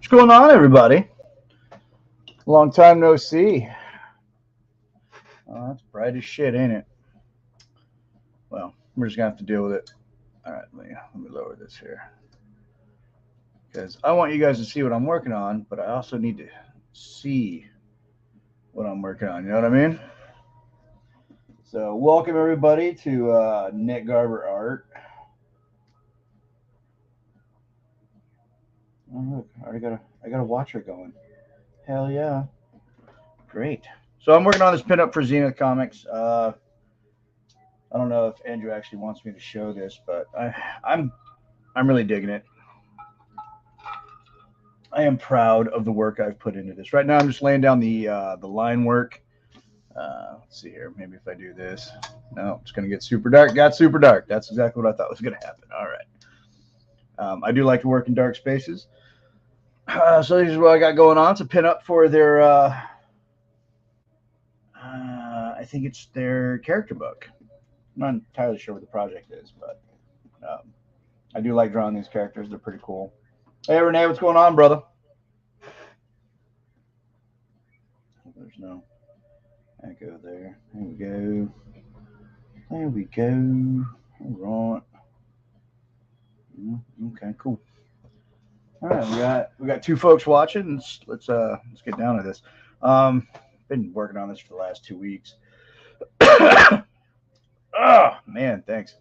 What's going on, everybody? Long time no see. Oh, that's bright as shit, ain't it? Well, we're just gonna have to deal with it. All right, let me lower this here because I want you guys to see what I'm working on, but I also need to see what I'm working on. You know what I mean? So, welcome everybody to Nick Garber Art. Oh, look, I got a watcher going. Hell yeah, great. So I'm working on this pinup for Zenith Comics. I don't know if Andrew actually wants me to show this, but I'm I'm really digging it. I am proud of the work I've put into this. Right now, I'm just laying down the line work. Let's see here. Maybe if I do this, no, it's gonna get super dark. Got super dark. That's exactly what I thought was gonna happen. All right. I do like to work in dark spaces. So this is what I got going on. It's a pinup for their. I think it's their character book. I'm not entirely sure what the project is, but um, I do like drawing these characters. They're pretty cool. Hey Renee, what's going on, brother? There's no echo there. There we go. There we go. All right. Okay, cool. All right, we got two folks watching. Let's get down to this. Been working on this for the last 2 weeks. Oh man, thanks.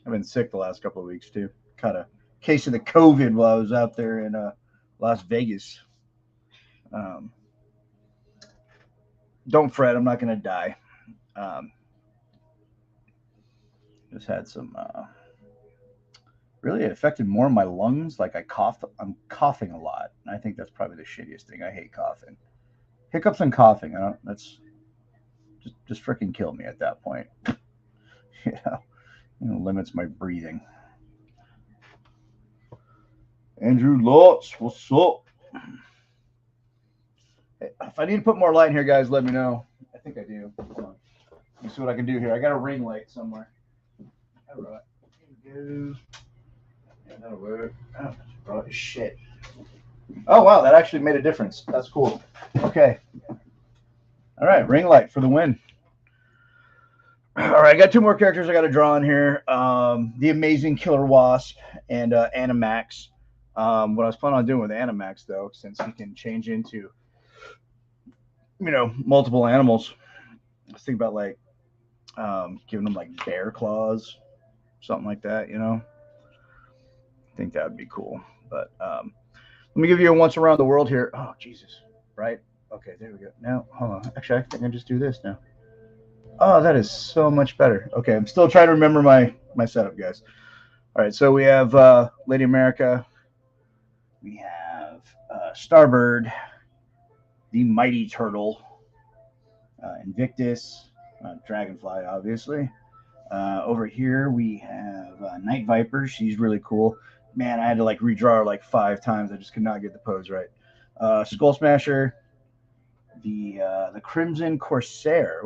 I've been sick the last couple of weeks too. Caught a case of the COVID while I was out there in Las Vegas. Um, don't fret, I'm not gonna die. Um, just had some. Really, it affected more of my lungs. Like I'm coughing a lot. And I think that's probably the shittiest thing. I hate coughing. Hiccups and coughing. I don't. That's just freaking kill me at that point. Yeah, limits my breathing. Andrew Lotz, what's up? Hey, if I need to put more light in here, guys, let me know. I think I do. Hold on. Let me see what I can do here. I got a ring light somewhere. All right. Here we go. Yeah, that'll work. Oh, that's bright as shit. Oh, wow. That actually made a difference. That's cool. Okay. All right. Ring light for the win. All right. I got two more characters I got to draw in here. The Amazing Killer Wasp and Animax. What I was planning on doing with Animax, though, since he can change into, multiple animals, let's think about like giving them like bear claws, something like that, I think that would be cool. But let me give you a once around the world here. Oh, Jesus. Right? Okay, there we go. Now, hold on. Actually, I think I just do this now. Oh, that is so much better. Okay, I'm still trying to remember my setup, guys. All right, so we have Lady America. We have Starbird, the Mighty Turtle, Invictus, Dragonfly, obviously. Over here we have Night Viper. She's really cool. Man, I had to like redraw her like 5 times. I just could not get the pose right. Skull Smasher, the Crimson Corsair,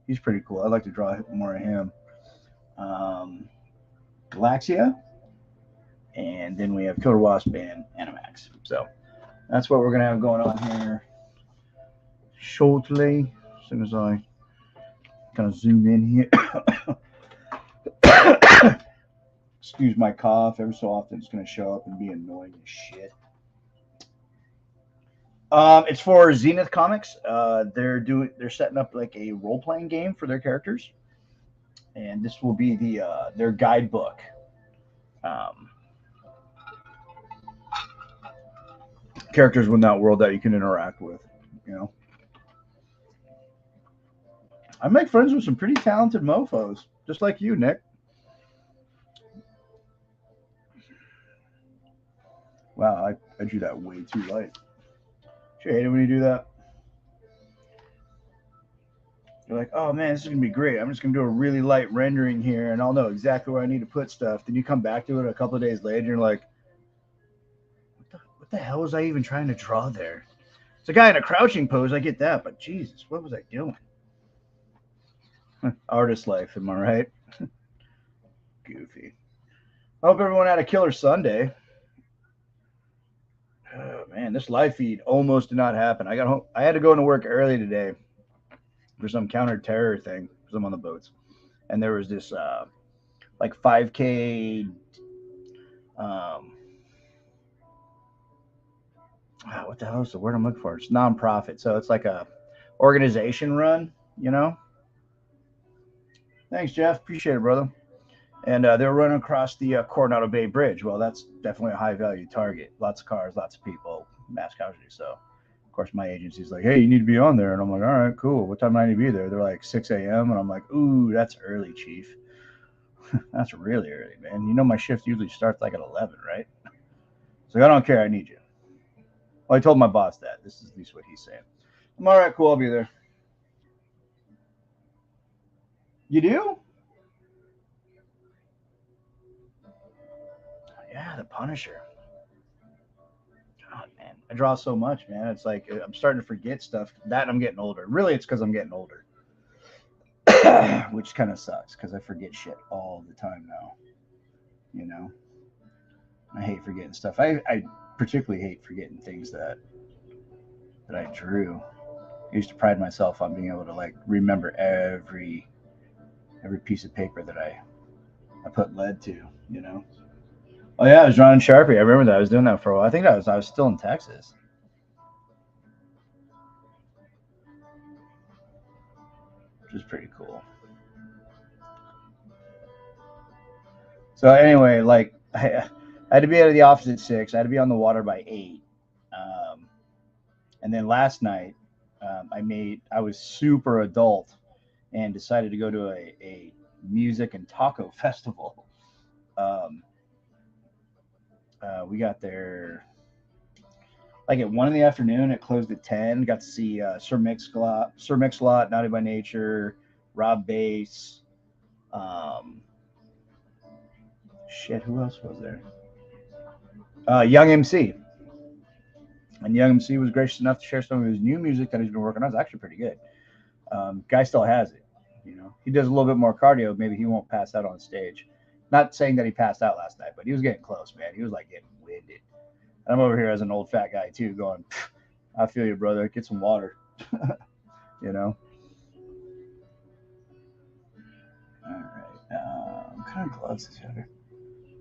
he's pretty cool. I'd like to draw more of him. Galaxia, and then we have Killer Wasp and Animax. So that's what we're gonna have going on here shortly. As soon as I kind of zoom in here. Excuse my cough. Every so often, it's going to show up and be annoying as shit. It's for Zenith Comics. They're setting up like a role playing game for their characters, and this will be their guidebook. Characters within that world that you can interact with. I make friends with some pretty talented mofo's, just like you, Nick. Wow, I drew that way too light. Do you hate it when you do that? You're like, oh man, this is gonna be great. I'm just gonna do a really light rendering here, and I'll know exactly where I need to put stuff. Then you come back to it a couple of days later, and you're like, what the hell was I even trying to draw there? It's a guy in a crouching pose. I get that, but Jesus, what was I doing? Artist life, am I right? Goofy. I hope everyone had a killer Sunday. Oh, man, this live feed almost did not happen. I got home. I had to go into work early today for some counter-terror thing because I'm on the boats, and there was this like 5K. Um, what the hell is the word I'm looking for? It's nonprofit, so it's like a organization run. You know. Thanks, Jeff. Appreciate it, brother. And they were running across the Coronado Bay Bridge. Well, that's definitely a high value target. Lots of cars, lots of people, mass casualties. So, of course, my agency's like, hey, you need to be on there. And I'm like, all right, cool. What time do I need to be there? They're like 6 a.m. And I'm like, ooh, that's early, chief. That's really early, man. You know, my shift usually starts like at 11, right? So I don't care. I need you. Well, I told my boss that. This is at least what he's saying. I'm all right, cool. I'll be there. You do? Yeah, the Punisher. God, man, I draw so much, man. It's like I'm starting to forget stuff. That and I'm getting older. Really, it's because I'm getting older, which kind of sucks because I forget shit all the time now. You know, I hate forgetting stuff. I particularly hate forgetting things that I drew. I used to pride myself on being able to like remember every piece of paper that I put lead to. You know. Oh yeah, I was drawing in Sharpie. I remember that. I was doing that for a while. I think I was still in Texas, which is pretty cool. So anyway, like I had to be out of the office at 6. I had to be on the water by 8. Um, and then last night, I was super adult and decided to go to a music and taco festival. Um, we got there like at 1 in the afternoon. It closed at 10. Got to see Sir Mix-a-Lot, Naughty by Nature, Rob Bass. Um, shit, who else was there? Young MC. And Young MC was gracious enough to share some of his new music that he's been working on. It's actually pretty good. Guy still has it. You know, he does a little bit more cardio. Maybe he won't pass out on stage. Not saying that he passed out last night, but he was getting close, man. He was like getting winded. And I'm over here as an old fat guy too, going, "I feel you, brother. Get some water." You know. All right. What kind of gloves does he have?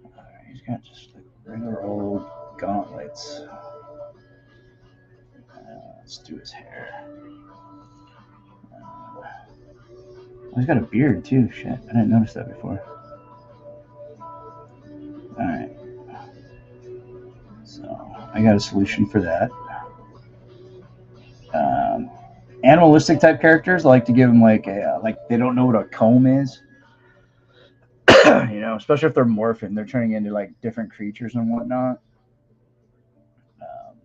All right, he's got just like regular old gauntlets. Let's do his hair. Oh, he's got a beard too. Shit, I didn't notice that before. All right, so I got a solution for that. Um, Animalistic type characters, I like to give them like they don't know what a comb is. You know, especially if they're morphing, they're turning into like different creatures and whatnot. Um,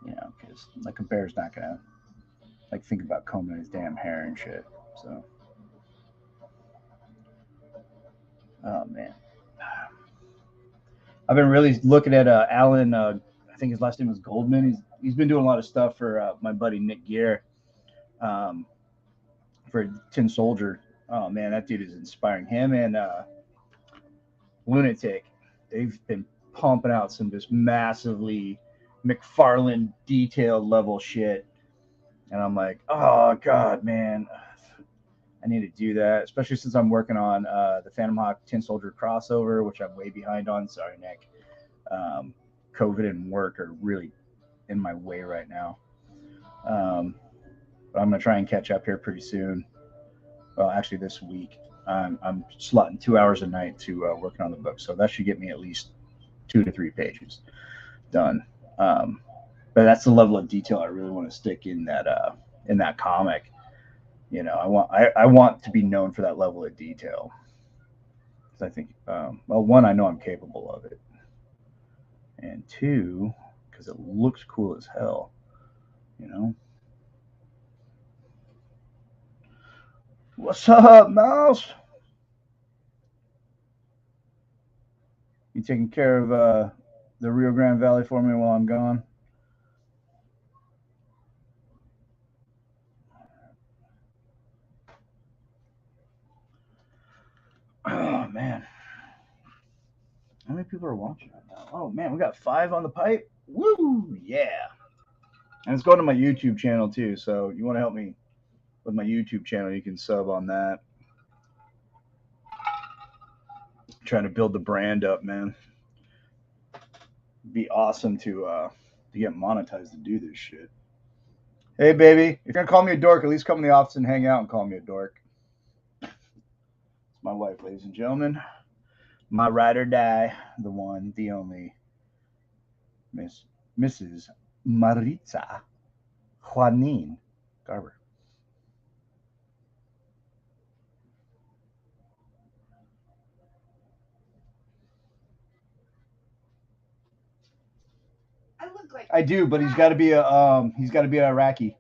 you know, because like a bear's not gonna like think about combing his damn hair and shit. So, oh man, I've been really looking at Alan. I think his last name was Goldman. He's been doing a lot of stuff for my buddy Nick Gear um, for Tin Soldier. Oh man, that dude is inspiring. Him and Lunatic, they've been pumping out some just massively McFarlane detailed level shit. And I'm like, oh god, man, I need to do that, especially since I'm working on the Phantom Hawk Tin Soldier crossover, which I'm way behind on. Sorry, Nick. Um, COVID and work are really in my way right now. Um, but I'm gonna try and catch up here pretty soon. Well, actually, this week. I'm slotting 2 hours a night to working on the book, so that should get me at least 2 to 3 pages done. Um, but that's the level of detail I really want to stick in that comic. You know, I want to be known for that level of detail. I think, well, one, I know I'm capable of it, and two, because it looks cool as hell. You know, what's up, Mouse? You taking care of the Rio Grande Valley for me while I'm gone? Oh man, How many people are watching right now? Oh man, we got 5 on the pipe. Woo! Yeah. And it's going to my YouTube channel too. So you want to help me with my YouTube channel, you can sub on that. Trying to build the brand up, man. Be awesome to get monetized to do this shit. Hey baby, if you're gonna call me a dork, at least come in the office and hang out and call me a dork. It's my wife, ladies and gentlemen. My ride or die, the one, the only, Mrs. Maritza Juanin Garber. I look like I do, but he's got to be an Iraqi.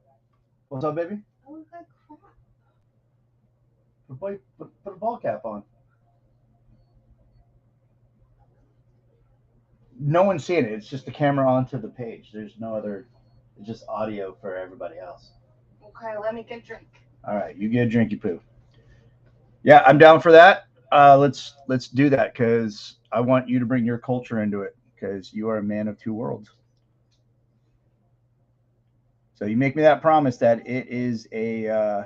What's up, baby? I look like crap. Put a ball cap on. No one's seeing it. It's just the camera onto the page. There's no other. It's just audio for everybody else. Okay, let me get a drink. All right, you get a drinky poo. Yeah, I'm down for that. Let's do that because I want you to bring your culture into it because you are a man of two worlds. So you make me that promise that it is an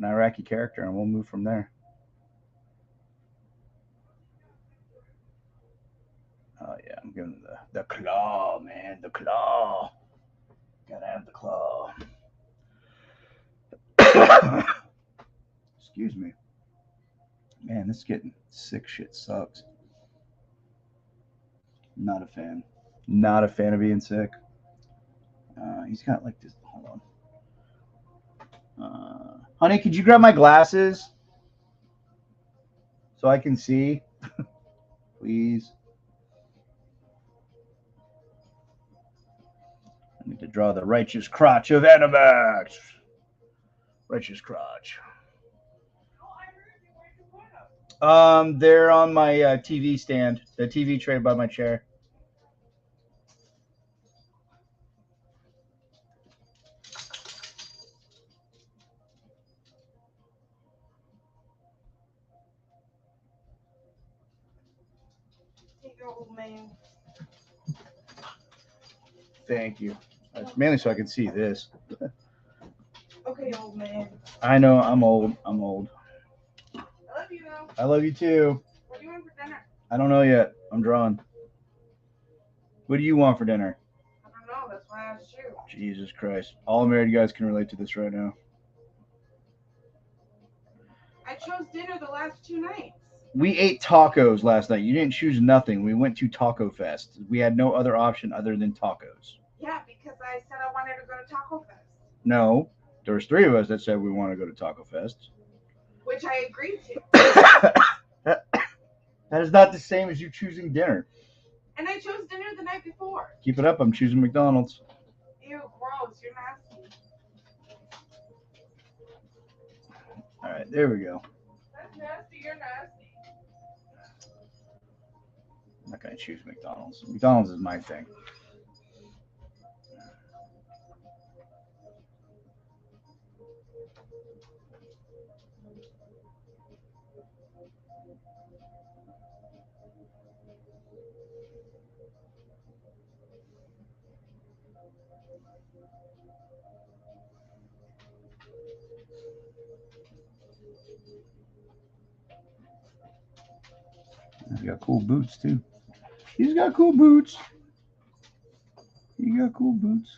Iraqi character, and we'll move from there. Oh yeah, I'm giving the claw, man, the claw. Gotta have the claw. Excuse me. Man, this getting sick shit sucks. Not a fan. Not a fan of being sick. He's got like this. Hold on. Honey, could you grab my glasses so I can see? Please. I need to draw the righteous crotch of Animax. Righteous crotch. They're on my TV stand, the TV tray by my chair. Take your old man. Thank you. It's mainly so I can see this. Okay, old man. I know I'm old. I'm old. I love you though. I love you too. What do you want for dinner? I don't know yet. I'm drawing. What do you want for dinner? I don't know. That's why I asked you. Jesus Christ. All married guys can relate to this right now. I chose dinner the last 2 nights. We ate tacos last night. You didn't choose nothing. We went to Taco Fest. We had no other option other than tacos. Yeah, because I said I wanted to go to Taco Fest. No, there was 3 of us that said we want to go to Taco Fest. Which I agreed to. That is not the same as you choosing dinner. And I chose dinner the night before. Keep it up. I'm choosing McDonald's. Ew, gross. You're nasty. All right, there we go. That's nasty. You're nasty. I'm not going to choose McDonald's. McDonald's is my thing. He's got cool boots too. He's got cool boots. He got cool boots.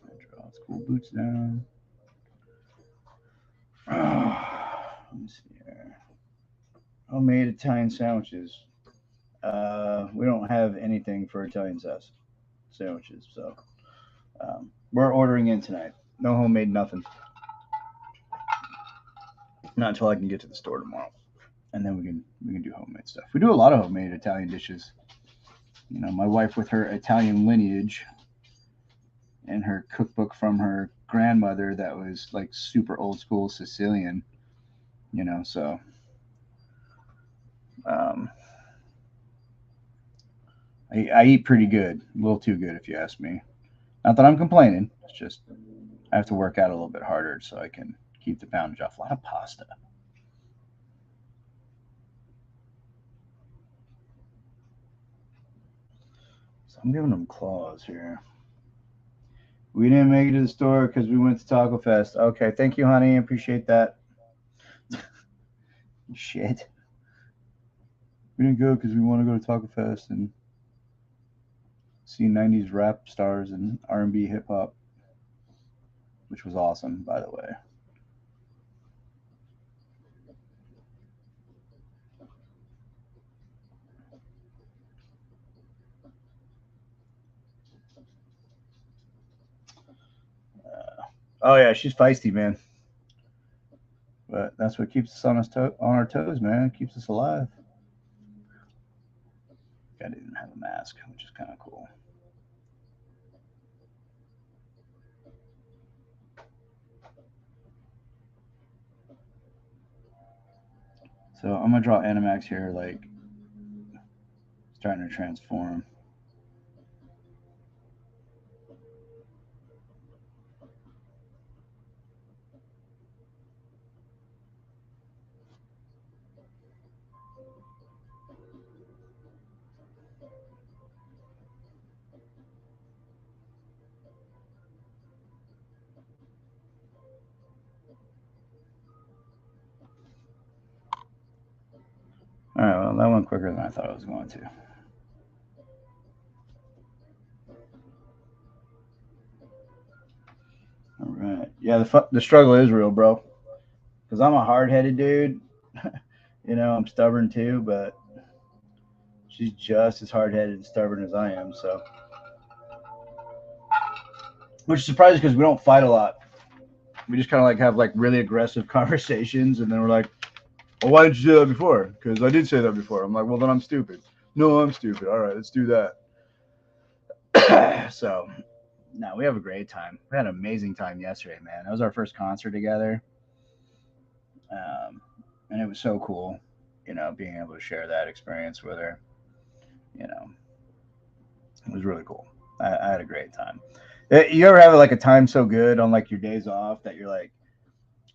Draw his cool boots down. Let me see here. Homemade Italian sandwiches. We don't have anything for Italian sandwiches, so we're ordering in tonight. No homemade nothing. Not until I can get to the store tomorrow, and then we can do homemade stuff. We do a lot of homemade Italian dishes. You know, my wife with her Italian lineage and her cookbook from her grandmother that was like super old school Sicilian. You know, so I eat pretty good, a little too good if you ask me. Not that I'm complaining. It's just I have to work out a little bit harder so I can keep the poundage off. A lot of pasta. So I'm giving them claws here. We didn't make it to the store because we went to Taco Fest. Okay, thank you, honey. Appreciate that. Shit. We didn't go because we want to go to Taco Fest and see 90s rap stars and R&B hip hop, which was awesome, by the way. Oh yeah, she's feisty, man. But that's what keeps us on our toes, man. It keeps us alive. I didn't have a mask, which is kind of cool. So I'm gonna draw Animax here, like starting to transform. All right, well, that went quicker than I thought it was going to. All right, yeah, the struggle is real, bro. Because I'm a hard-headed dude. I'm stubborn too, but she's just as hard-headed and stubborn as I am. So, which is surprising because we don't fight a lot. We just kind of like have like really aggressive conversations, and then we're like, "Well, why didn't you say that before?" Because I did say that before. I'm like, "Well, then I'm stupid." No, I'm stupid. All right, let's do that. So, no, we have a great time. We had an amazing time yesterday, man. That was our first concert together, um, and it was so cool. Being able to share that experience with her. You know, it was really cool. I had a great time. You ever have like a time so good on like your days off that you're like,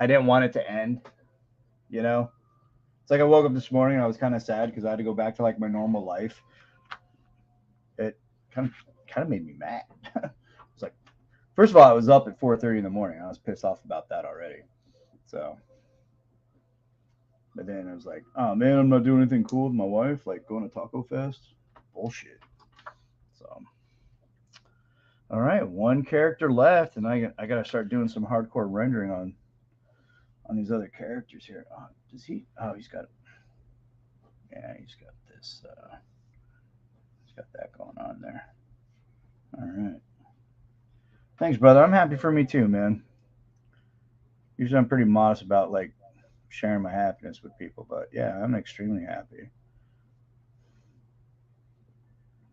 I didn't want it to end. You know, it's like I woke up this morning and I was kind of sad because I had to go back to like my normal life. It kind of made me mad. It's like, first of all, I was up at 4:30 in the morning. I was pissed off about that already. So, but then I was like, oh man, I'm not doing anything cool with my wife, like going to Taco Fest. Bullshit. So, all right, one character left, and I got to start doing some hardcore rendering on these other characters here. Oh, does he? Oh, he's got. Yeah, he's got this. He's got that going on there. All right. Thanks, brother. I'm happy for me too, man. Usually I'm pretty modest about like sharing my happiness with people, but yeah, I'm extremely happy.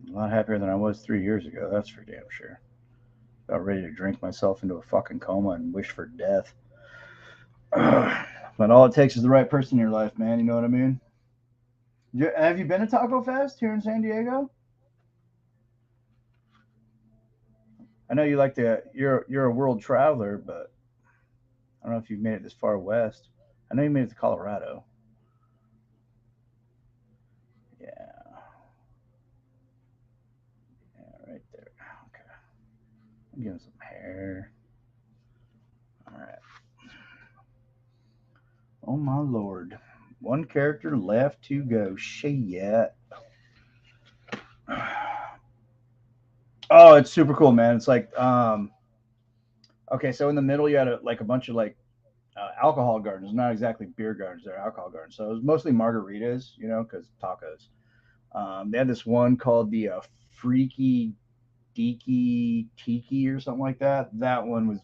A lot happier than I was 3 years ago. That's for damn sure. About ready to drink myself into a fucking coma and wish for death. But all it takes is the right person in your life, man. You know what I mean? Have you been to Taco Fest here in San Diego? I know you like to. You're a world traveler, but I don't know if you've made it this far west. I know you made it to Colorado. Yeah, yeah, right there. Okay, I'm giving some hair. All right. Oh my lord, one character left to go. Shit. Oh, it's super cool, man. It's like okay, so in the middle you had like a bunch of like alcohol gardens, not exactly beer gardens, they're alcohol gardens. So it was mostly margaritas, because tacos. They had this one called the Freaky Deaky Tiki or something like that. That one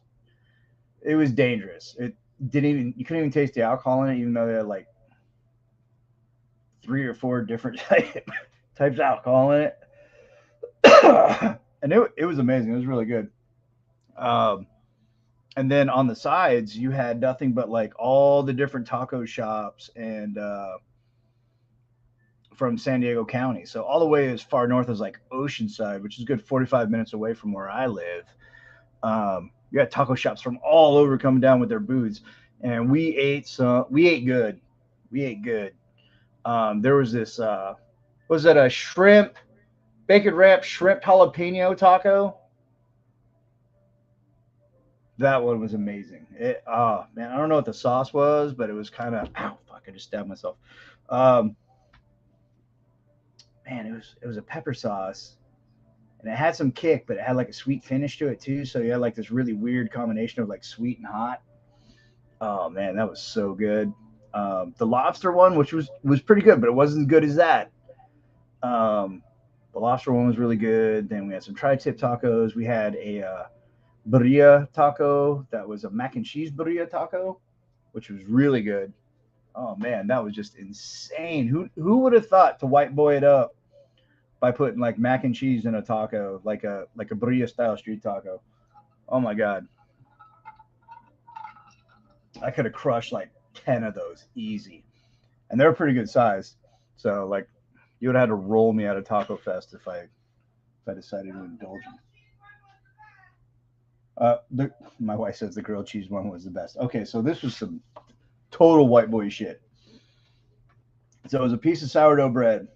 was dangerous. It didn't even you couldn't even taste the alcohol in it, even though they had like 3 or 4 different types of alcohol in it. And it was amazing. It was really good. Um, and then on the sides, you had nothing but like all the different taco shops and from San Diego County. So all the way as far north as like Oceanside, which is a good 45 minutes away from where I live. You got taco shops from all over coming down with their booths, and we ate some. We ate good. We ate good. There was this. Was that a shrimp? Bacon wrap shrimp jalapeno taco. That one was amazing. Oh man, I don't know what the sauce was, but it was kind of, ow, fuck, I just stabbed myself. Um, man, it was a pepper sauce, and it had some kick, but it had like a sweet finish to it too. So you had like this really weird combination of like sweet and hot. Oh man, that was so good. The lobster one, which was pretty good, but it wasn't as good as that. Um, the lobster one was really good. Then we had some tri-tip tacos. We had a birria taco that was a mac and cheese birria taco, which was really good. Oh man, that was just insane. Who would have thought to white boy it up by putting like mac and cheese in a taco, like a birria style street taco? Oh my god, I could have crushed like 10 of those easy, and they're pretty good size. So like, you would have had to roll me out of Taco Fest if I decided to indulge in. My wife says the grilled cheese one was the best. Okay, so this was some total white boy shit. So it was a piece of sourdough bread,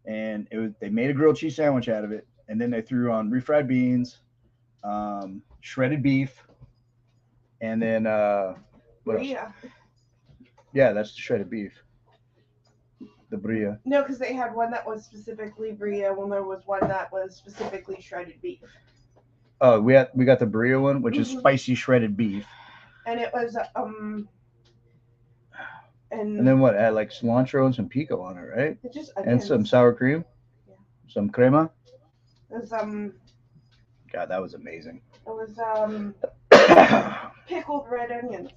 and they made a grilled cheese sandwich out of it, and then they threw on refried beans, shredded beef, and then what else? Bria. Yeah, that's the shredded beef. The bria. No, because they had one that was specifically bria, when there was one that was specifically shredded beef. Oh, we got the bria one, which is Mhm. spicy shredded beef, And it was and then what? It had like cilantro and some pico on it, right? it just And some sour cream, Yeah. some crema. It was God, that was amazing. Pickled red onions.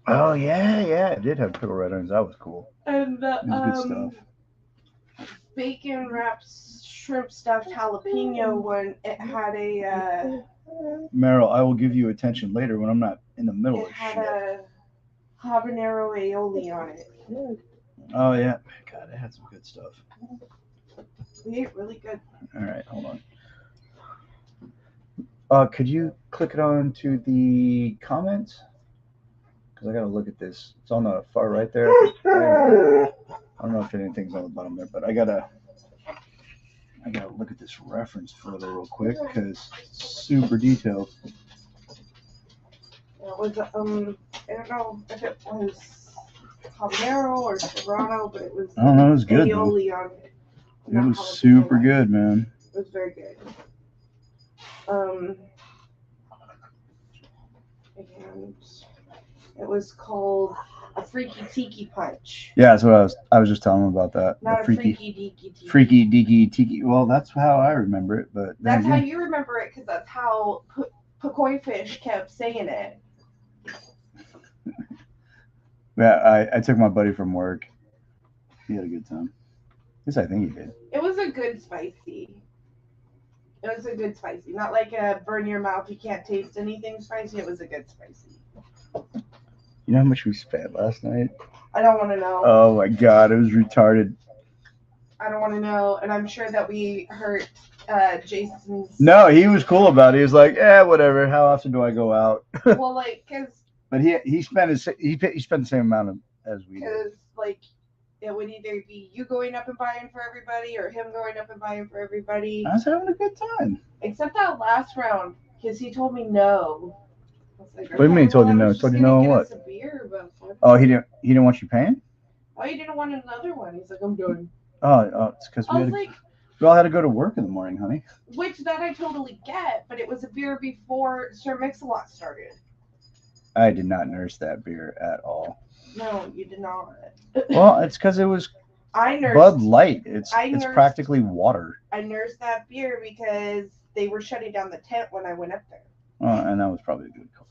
Oh yeah, it did have pickled red onions. That was cool. And the It was good stuff. bacon wrapped shrimp stuffed jalapeno one, it had a Meryl, I will give you attention later when I'm not in the middle it of had shit. a habanero aioli on it. Oh yeah, God, it had some good stuff. We ate really good. All right, hold on. Could you click it on to the comments? Because I gotta look at this. It's on the far right there. I don't know if anything's on the bottom there, but I gotta look at this reference further real quick because it's super detailed. It was I don't know if it was habanero or serrano, but it was I don't know. It was good though. aioli on it. It Not was jalapeno. super good, man. It was very good. And it was called a freaky tiki punch. Yeah, that's what I was just telling him about that. Not The a freaky deaky tiki. freaky deaky tiki. Well, that's how I remember it, but then That's how again, you remember it, because that's how Pokoi Fish kept saying it. yeah, I took my buddy from work. He had a good time. At least I think he did. It was a good spicy. It was a good spicy. Not like a burn your mouth, you can't taste anything spicy. It was a good spicy. You know how much we spent last night? I don't want to know. Oh my god, it was retarded. I don't want to know. And I'm sure that we hurt Jason's. No, he was cool about it. He was like, whatever. How often do I go out? Well, like, But he spent he spent the same amount as we did. because like it would either be you going up and buying for everybody or him going up and buying for everybody. I was having a good time. Except that last round, because he told me no. I was like, What do you mean he told you no? He told you no on what? Oh, he didn't want you paying? Oh, he didn't want another one. He's like, I'm done. Oh, it's because I was like, we all had to go to work in the morning, honey. which that I totally get, but it was a beer before Sir Mix-a-Lot started. I did not nurse that beer at all. No, you did not. Well, it's because it was Bud Light. It's practically water. I nursed that beer because they were shutting down the tent when I went up there. And that was probably a good call.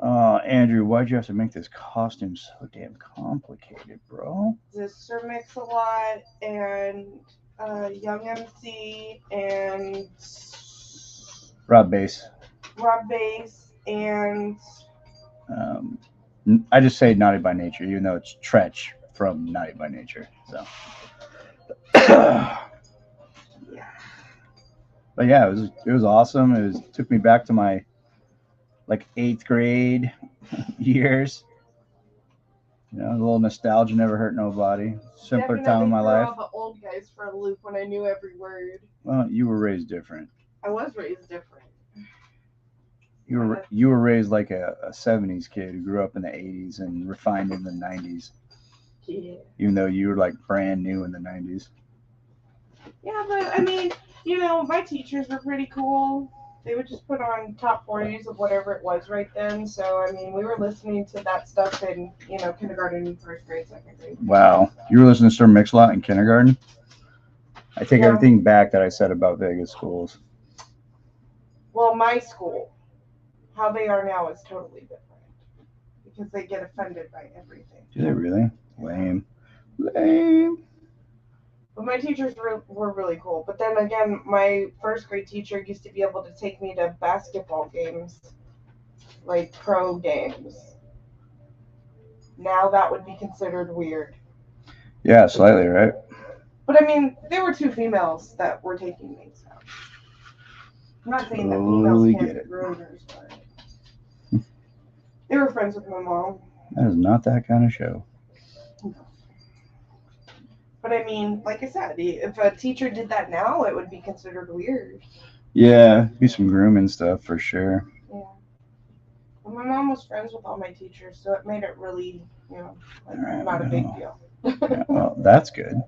So, Andrew, why'd you have to make this costume so damn complicated, bro? The Sir Mix-a-Lot and Young MC and Rob Bass. And I just say Naughty by Nature, even though it's Tretch from Naughty by Nature. So, but yeah, it was awesome. It took me back to my like 8th grade years. You know, a little nostalgia never hurt nobody. Simpler Definitely time in my threw life. all the old guys for a loop when I knew every word. Well, you were raised different. I was raised different. You were raised like a 70s kid who grew up in the 80s and refined in the 90s. Yeah. Even though you were like brand new in the 90s. Yeah, but I mean, you know, my teachers were pretty cool. They would just put on top 40s of whatever it was right then. So, I mean, we were listening to that stuff in, you know, kindergarten, first grade, second grade. Wow. You were listening to Sir Mix-a-Lot in kindergarten? I take Yeah. everything back that I said about Vegas schools. Well, my school, how they are now is totally different. Because they get offended by everything. Do they really? Lame. Lame. But my teachers were really cool. But then again, my first grade teacher used to be able to take me to basketball games, like pro games. Now that would be considered weird. Yeah, slightly, right? But I mean, there were two females that were taking me. So I'm not saying that Totally females get can't it. be groomers, but they were friends with my mom. That is not that kind of show. But I mean, like I said, if a teacher did that now, it would be considered weird. Yeah, be some grooming stuff for sure. Yeah. Well, my mom was friends with all my teachers, so it made it really, you know, like Right, not a big deal. Yeah, well, that's good.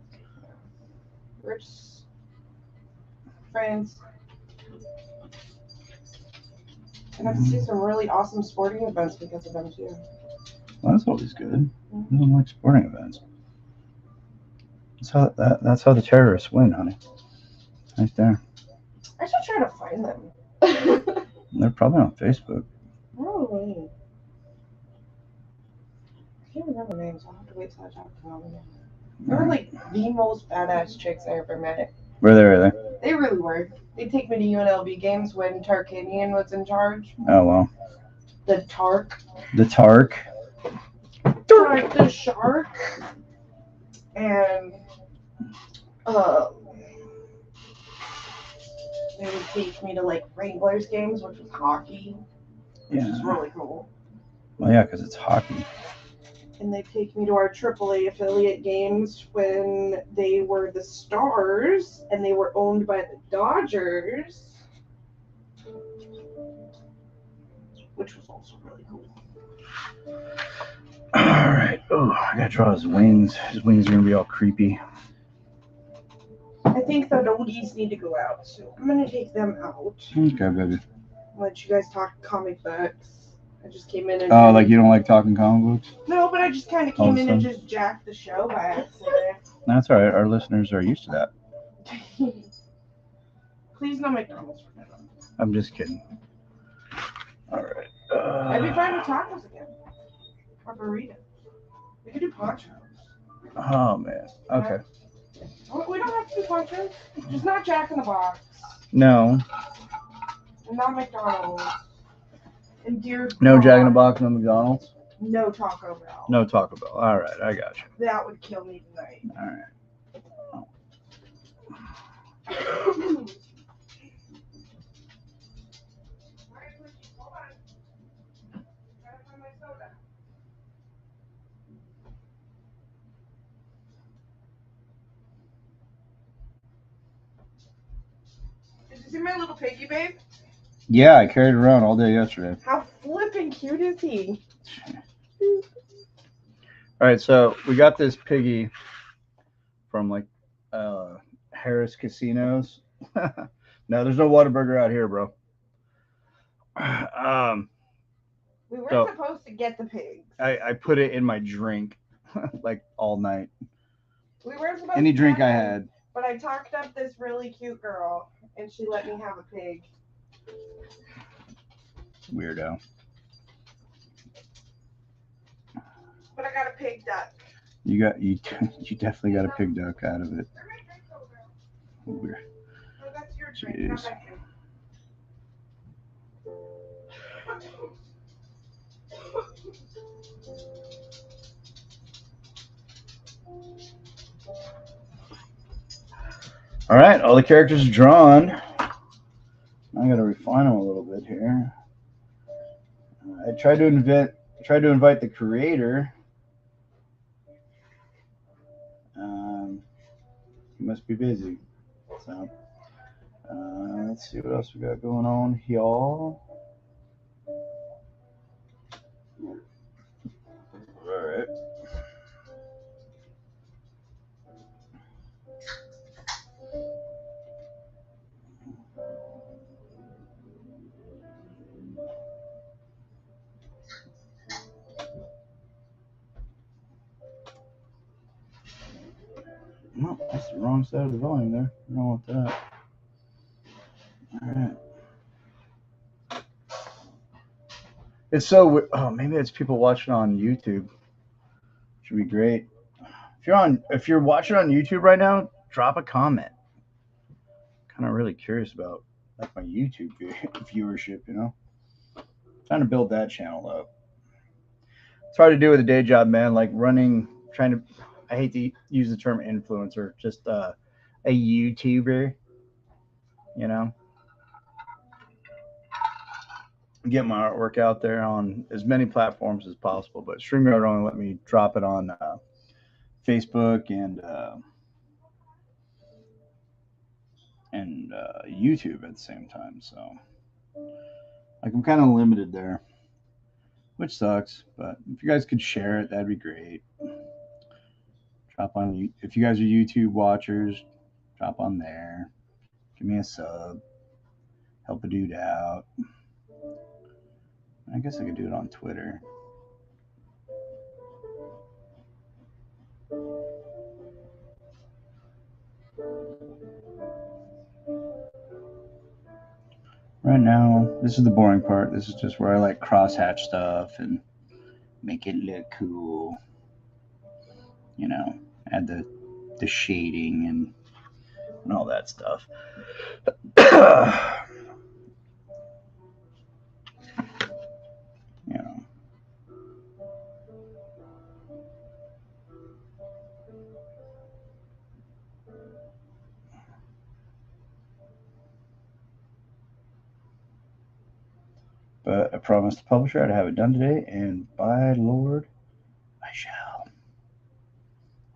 We're just friends. I got to see some really awesome sporting events because of them too. Well, that's always good. I don't like sporting events. That's how the terrorists win, honey. Right there. I should try to find them. They're probably on Facebook. Probably. I can't remember names. I'll have to wait till I talk to them. They were like the most badass chicks I ever met. Were they really? They really were. They'd take me to UNLV games when Tarkanian was in charge. Oh, well. The Tark. The Tark. Like the Shark. And they would take me to like Wranglers games, which was hockey. Which is really cool. Well, yeah, because it's hockey. And they take me to our AAA affiliate games when they were the Stars and they were owned by the Dodgers, which was also really cool. All right. Oh, I gotta draw his wings. His wings are gonna be all creepy. I think the doggies need to go out, so I'm gonna take them out. Okay, baby. Let you guys talk comic books. I just came in and. Oh, like you don't like talking comic books? No, but I just kind of came in and just jacked the show by accident. That's all right. Our listeners are used to that. Please no McDonald's for them. I'm just kidding. All right. I'd be fine with tacos again. Or burritos. We could do ponchos. Oh man. Okay. We don't have to do ponchos. Just not Jack in the Box. No. And not McDonald's. And dear No God, Jack in the Box, no McDonald's. No Taco Bell. No Taco Bell. All right, I got you. That would kill me tonight. All right. Did you see my little piggy, babe? Yeah, I carried it around all day yesterday. How flippin' cute is he? All right, so we got this piggy from like Harris Casinos. No, there's no Whataburger out here, bro. We weren't supposed to get the pigs. I put it in my drink like all night. We weren't supposed Any to drink get I them, had. But I talked up this really cute girl, and she let me have a pig. Weirdo. But I got a pig duck. You definitely got a pig duck out of it. Weird. No, that's your drink, not my drink. All right, all the characters are drawn. I gotta refine them a little bit here. I tried to invite the creator He must be busy. So let's see what else we got going on, y'all. All right. No, that's the wrong side of the volume there. I don't want that. All right. It's so. Oh, maybe it's people watching on YouTube. Should be great. If you're watching on YouTube right now, drop a comment. Kind of really curious about like my YouTube viewership. Trying to build that channel up. It's hard to do with a day job, man. Like running, trying to. I hate to use the term influencer. Just a YouTuber. You know, get my artwork out there on as many platforms as possible. But StreamYard only let me drop it on Facebook and YouTube at the same time. So like I'm kind of limited there, which sucks. But if you guys could share it, that'd be great. Drop on if you guys are YouTube watchers, drop on there. Give me a sub. Help a dude out. I guess I could do it on Twitter. Right now, this is the boring part. This is just where I like crosshatch stuff and make it look cool. Add the shading and all that stuff. you know. But I promised the publisher I'd have it done today, and by Lord, I shall.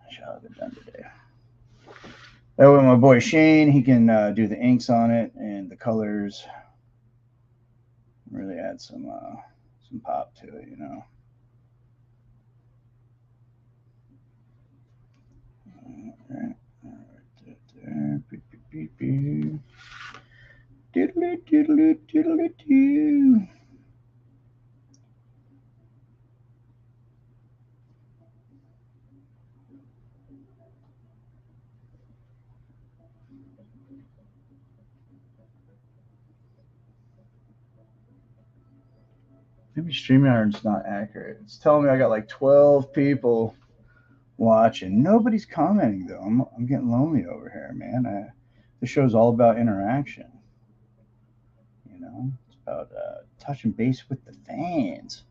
I shall have it done today. That way, my boy Shane, he can do the inks on it and the colors. Really add some pop to it, All right. Doodle doodle doodle doo. Maybe StreamYard's not accurate. It's telling me I got like 12 people watching. Nobody's commenting though. I'm getting lonely over here, man. This show's all about interaction. It's about touching base with the fans,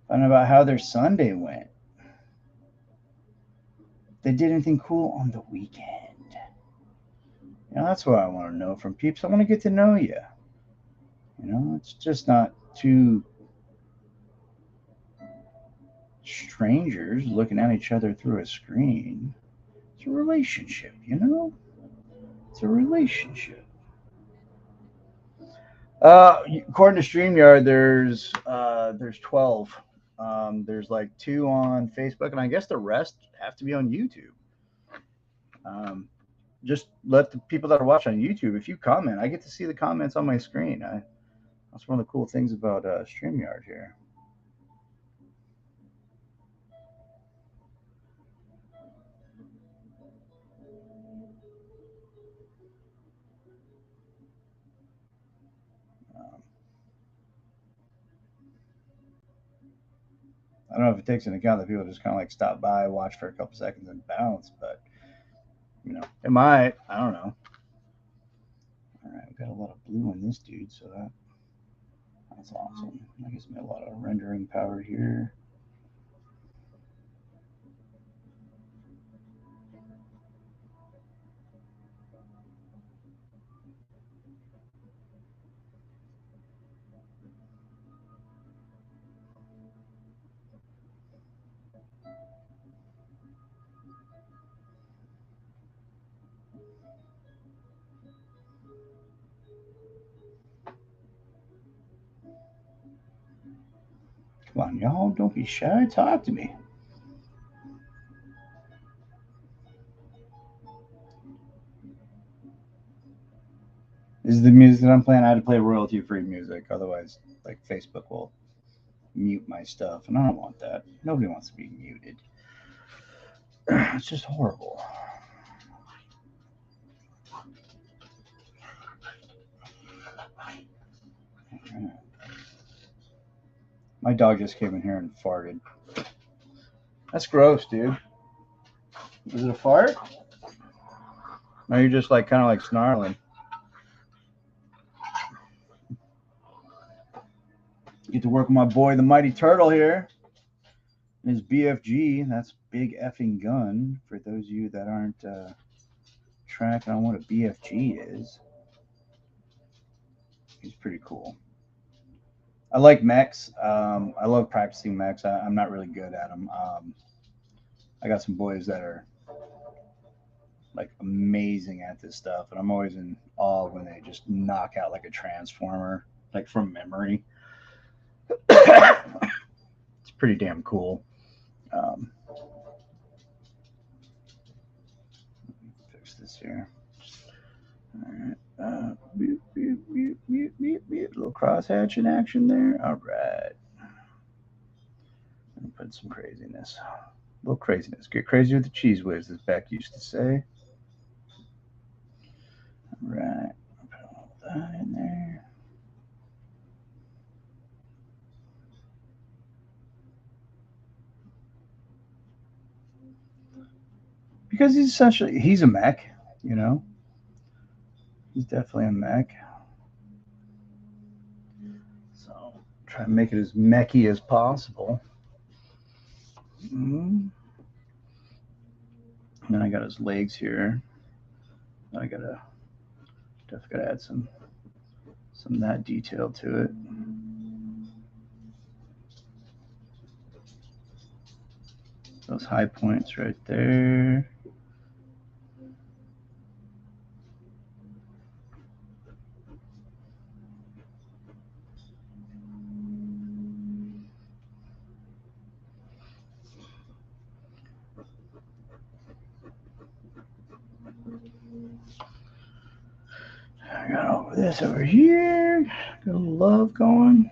finding out how their Sunday went. If they did anything cool on the weekend. That's what I want to know from peeps. I want to get to know you. It's just not two strangers looking at each other through a screen. It's a relationship, It's a relationship. According to StreamYard, there's 12. There's like 2 on Facebook, and I guess the rest have to be on YouTube. Just let the people that are watching on YouTube, if you comment, I get to see the comments on my screen. That's one of the cool things about StreamYard here. I don't know if it takes into account that people just kind of like stop by, watch for a couple seconds, and bounce, but it might. I don't know. All right, we got a lot of blue in this dude, so that's awesome. That gives me a lot of rendering power here. Come on, y'all. Don't be shy. Talk to me. This is the music that I'm playing. I had to play royalty-free music. Otherwise, like, Facebook will mute my stuff. And I don't want that. Nobody wants to be muted. It's just horrible. My dog just came in here and farted. That's gross, dude. Is it a fart? Or are you just like kind of like snarling? Get to work with my boy, the Mighty Turtle here. His BFG. That's big effing gun. For those of you that aren't tracking on what a BFG is, he's pretty cool. I like mechs. I love practicing mechs. I'm not really good at them. I got some boys that are like amazing at this stuff, and I'm always in awe when they just knock out like a transformer, like from memory. It's pretty damn cool. Fix this here. All right. Little crosshatch in action there. All right. Put some craziness. A little craziness. Get crazy with the cheese whiz, as Beck used to say. All right. Put all that in there. Because he's a mech, you know. He's definitely a mech. So try to make it as mechy as possible. Mm-hmm. Then I got his legs here. I definitely gotta add some of that detail to it. Those high points right there. I got all of this over here. Got a little love going.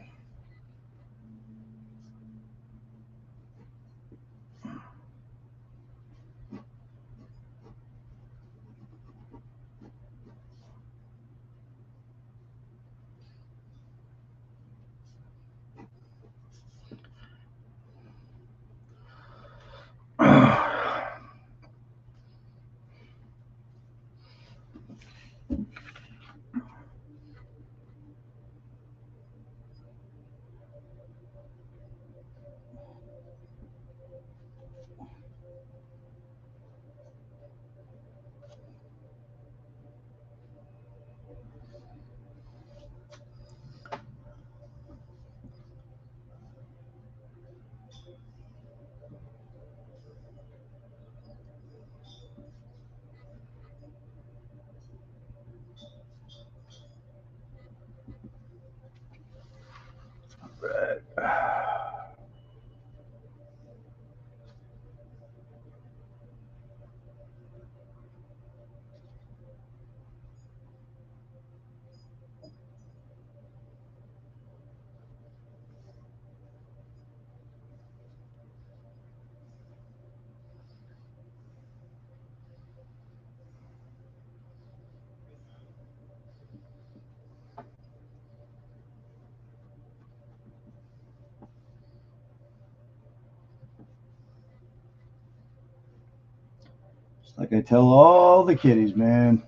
Just like I tell all the kiddies, man.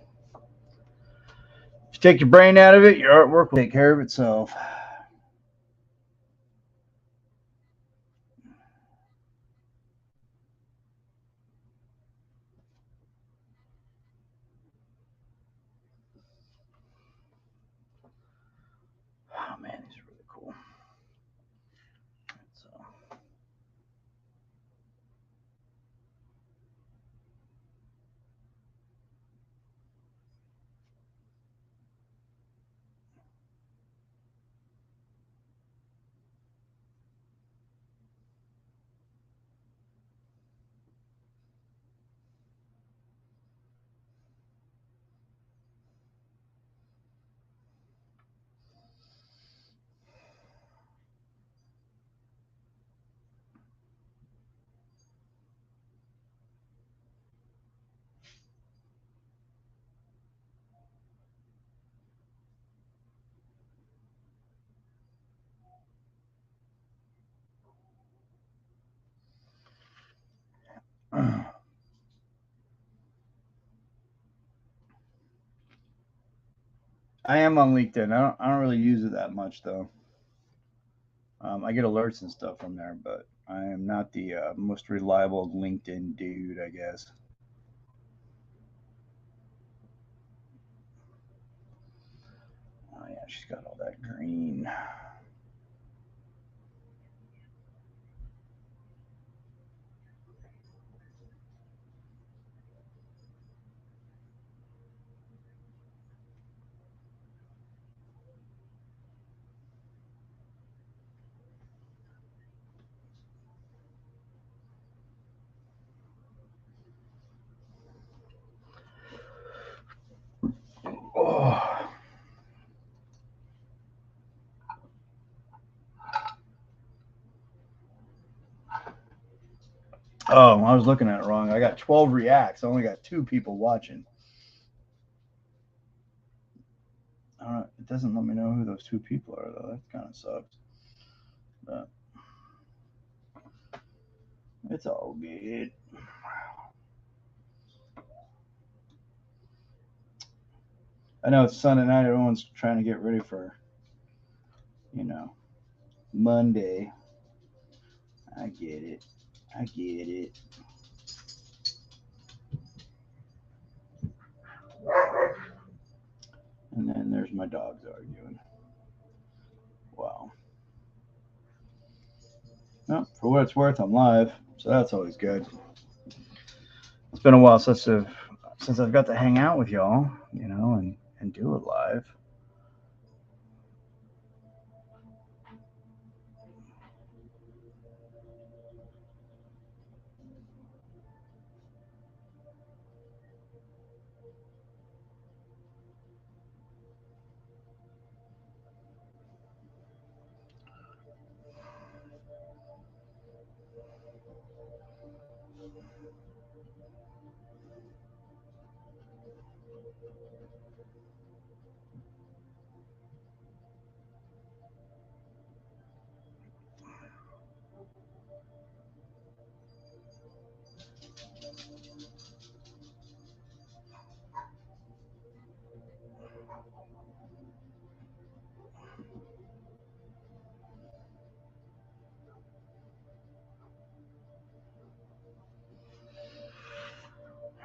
If you take your brain out of it, your artwork will take care of itself. Oh man, these are really cool. So. I am on LinkedIn. I don't really use it that much though. I get alerts and stuff from there, but I am not the most reliable LinkedIn dude, I guess. Oh yeah, she's got all that green. Oh. Oh, I was looking at it wrong. I got 12 reacts. I only got 2 people watching. It doesn't let me know who those 2 people are, though. That kind of sucks. But it's all good. I know it's Sunday night. Everyone's trying to get ready for, you know, Monday. I get it. I get it. And then there's my dogs arguing. Wow. Well, for what it's worth, I'm live, so that's always good. It's been a while since I've got to hang out with y'all, and do it live.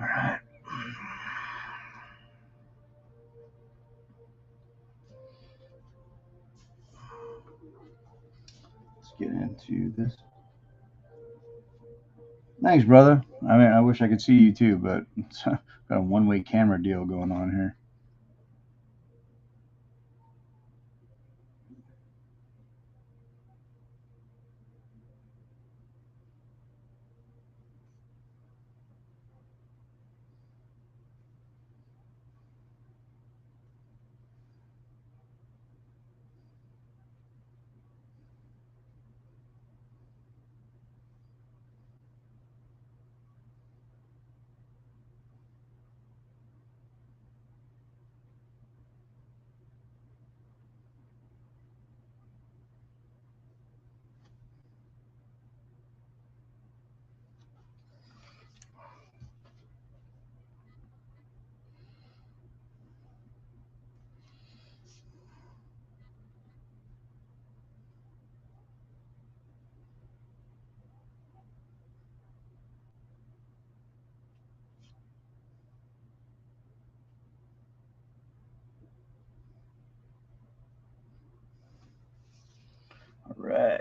All right. Let's get into this. Thanks, brother. I mean, I wish I could see you too, but it's got a one-way camera deal going on here. All right.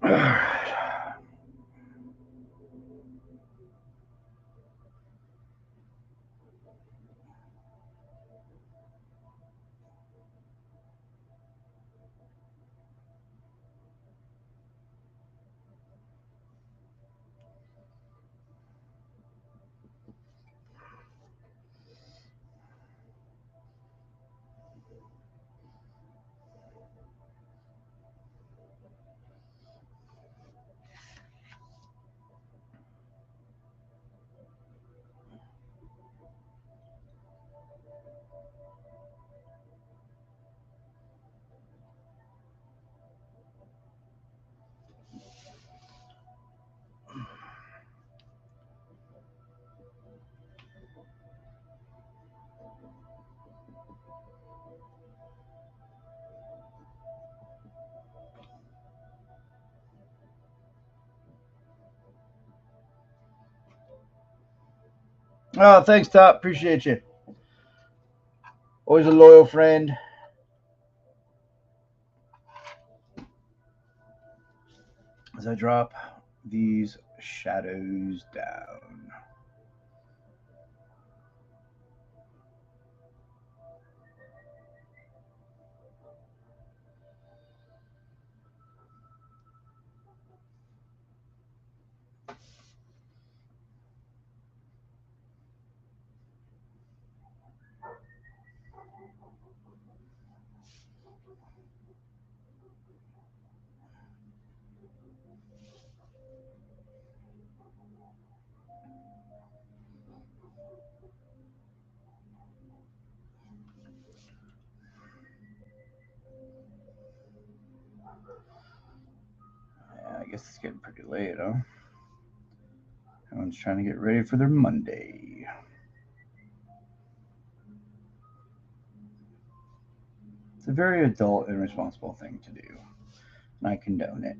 All right. Oh, thanks, Top. Appreciate you. Always a loyal friend. As I drop these shadows down. Yeah, I guess it's getting pretty late, huh? Everyone's trying to get ready for their Monday. It's a very adult and responsible thing to do, and I condone it.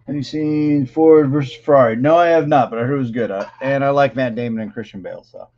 Have you seen Ford versus Ferrari? No, I have not, but I heard it was good. And I like Matt Damon and Christian Bale, so.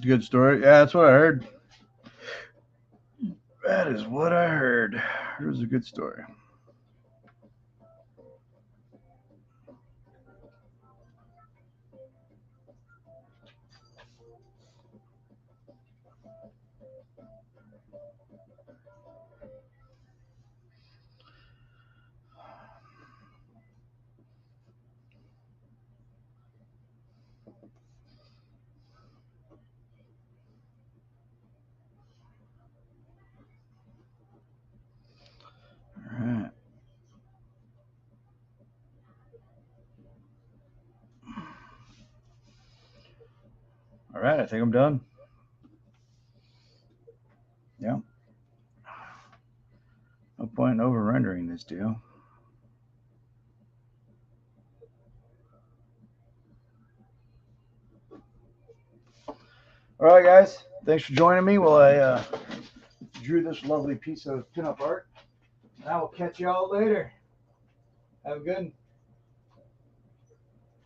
Good story. Yeah, that's what I heard. That is what I heard. It was a good story. All right. All right, I think I'm done. Yeah. No point in over rendering this deal. All right, guys. Thanks for joining me while I drew this lovely piece of pinup art. And I will catch y'all later. Have a good one.